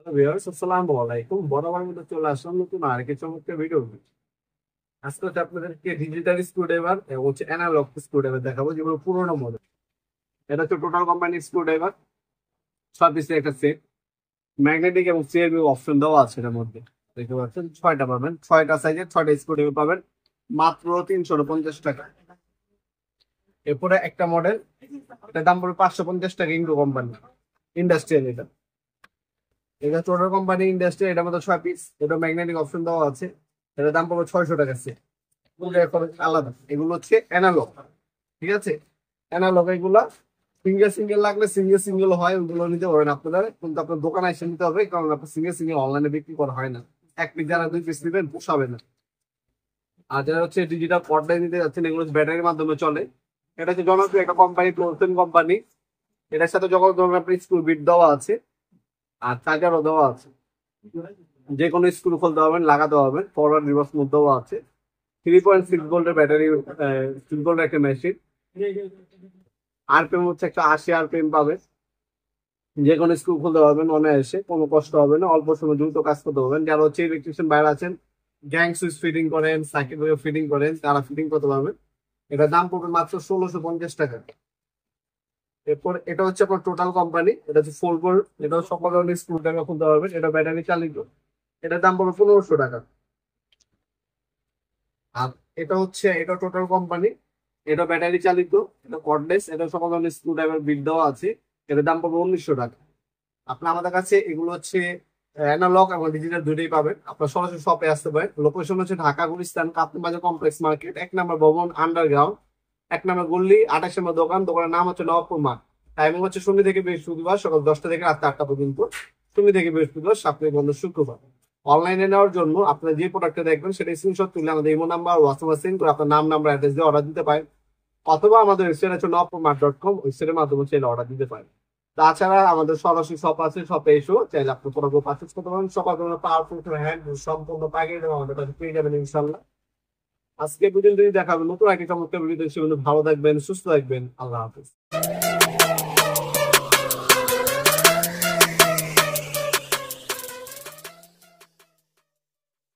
Hello viewers, আসসালামু আলাইকুম। বরাবর মতো চলে আসলাম নতুন আরেকটি চমৎকার ভিডিও নিয়ে। আজকে হচ্ছে আপনাদেরকে ডিজিটাল স্ক্রুড্রাইভার এবং হচ্ছে অ্যানালগ স্ক্রুড্রাইভার দেখাবো, যেগুলো পুরোনো মডেল। এটা হচ্ছে টোটাল কোম্পানির স্ক্রুড্রাইভার, 6 পিসের একটা সেট। ম্যাগনেটিক এবং সিএলবি অপশন দেওয়া আছে এটার মধ্যে। দেখতে পাচ্ছেন 6টা পাবেন, 6টা সাইজের 6টা স্ক্রুড্রাইভার পাবেন মাত্র 350 টাকা। এরপরে একটা মডেল, এটার দাম পড়বে 550 টাকা। ইন্ডো কোম্পানি ইন্ডাস্ট্রিয়াল এটা। এটা টোটাল কোম্পানি ইন্ডাস্ট্রিয়াল, এটার মধ্যে 6 পিস। এটা ম্যাগনেটিক অপশন দেওয়া আছে। এটার দাম পড়বে 600 টাকা সেট। আলাদা, এগুলো হচ্ছে অ্যানালগ। ঠিক আছে, অ্যানালগ এগুলা সিঙ্গেল সিঙ্গেল লাগলে সিঙ্গেল সিঙ্গেল হয়, ওগুলো নিতে পারেন আপনারা, কিন্তু আপনার দোকানে এসে নিতে হবে, কারণ আপনার সিঙ্গেল সিঙ্গেল অনলাইনে বিক্রি করা হয় না। 1 পিস যারা 2 পিস নেবেন পোষাবে না। আর যারা হচ্ছে ডিজিটাল পর্দায় নিতে যাচ্ছেন, এগুলো ব্যাটারির মাধ্যমে চলে। এটা হচ্ছে জনপ্রিয় একটা কোম্পানি, ক্লোজেন কোম্পানি। এটার সাথে যখন ধরুন আপনার স্ক্রু বিট দেওয়া আছে আর চার্জারও দেওয়া আছে। যে কোনো স্ক্রু খুলতে পারবেন, লাগাতে পারবেন, ফরওয়ার্ড রিভার্স মোড দেওয়া আছে। 3.6 ভোল্টের ব্যাটারি, 6 ভোল্টের একটা মেশিন। আরপিএম হচ্ছে 180 আরপিএম পাবে। যে কোনো স্ক্রু খুলতে পারবেন অনায়াসে, কোনো কষ্ট হবে না, অল্প সময় দ্রুত কাজ করতে পারবেন। যারা হচ্ছে ইলেকট্রিশিয়ান বাইরে আছেন, গ্যাং সুইচ ফিটিং করেন, সার্কিট ব্রেকার ফিটিং করেন, তারা ফিটিং করতে পারবেন। এটার দাম পড়বে মাত্র 1650 টাকা। এরপর এটা হচ্ছে আপনার টোটাল কোম্পানি, এটা হচ্ছে 4 বোর। এটাও সকল ধরনের স্ক্রু ড্রাইভার খুলতে পারবেন, এটা ব্যাটারি চালিত। এটার দাম পড়বে 1500 টাকা। আর এটা টোটাল কোম্পানি, এটা ব্যাটারি চালিত, এটা কর্ডলেস, এটা সকল ধরনের স্ক্রু ড্রাইভার বিট দেওয়া আছে। এটার দাম পড়বে 1900 টাকা। আপনার আমাদের কাছে এগুলো হচ্ছে অ্যানালগ এবং ডিজিটাল দুটোই পাবেন। আপনার সরাসরি শপে আসতে পারেন। লোকেশন হচ্ছে ঢাকা গুলিস্তান কাপ্তান বাজার কমপ্লেক্স মার্কেট, 1 নম্বর ভবন, আন্ডারগ্রাউন্ড, 1 নম্বর গল্লি, 28 নম্বর দোকান। দোকানের নাম হচ্ছে নবাবপুর মার্ট। টাইমিং হচ্ছে শনি থেকে বৃহস্পতিবার সকাল 10টা থেকে রাত 8টা পর্যন্ত। শনি থেকে বৃহস্পতিবার, সাপ্তাহিক বন্ধ শুক্রবার। অনলাইনে নেওয়ার জন্য আপনার যে প্রোডাক্টটা দেখবেন সেটা স্ক্রিনশট তুলে আমাদের ইমো নাম্বার হোয়াটসঅ্যাপ সেন্ড করে আপনার নাম নাম্বার অ্যাড্রেস দিয়ে অর্ডার দিতে পারেন, অথবা আমাদের ওয়েবসাইট আছে nopmark.com, ওয়েবসাইটের মাধ্যমে চাইলে অর্ডার দিতে পারেন। তাছাড়া আমাদের সরাসরি শপ আছে, শপে এসেও চাইলে আপনি প্রোডাক্ট পারচেজ করতে পারেন। সকাল পাওয়ারফুল হ্যান্ড সম্পূর্ণ প্যাকেজ আমাদের কাছে পেয়ে যাবেন ইনশাল্লাহ। আজকে পর্যন্ত দেখাবেন নতুন একটি চমৎকার ভিডিও। ভালো থাকবেন, সুস্থ থাকবেন, আল্লাহ হাফিজ।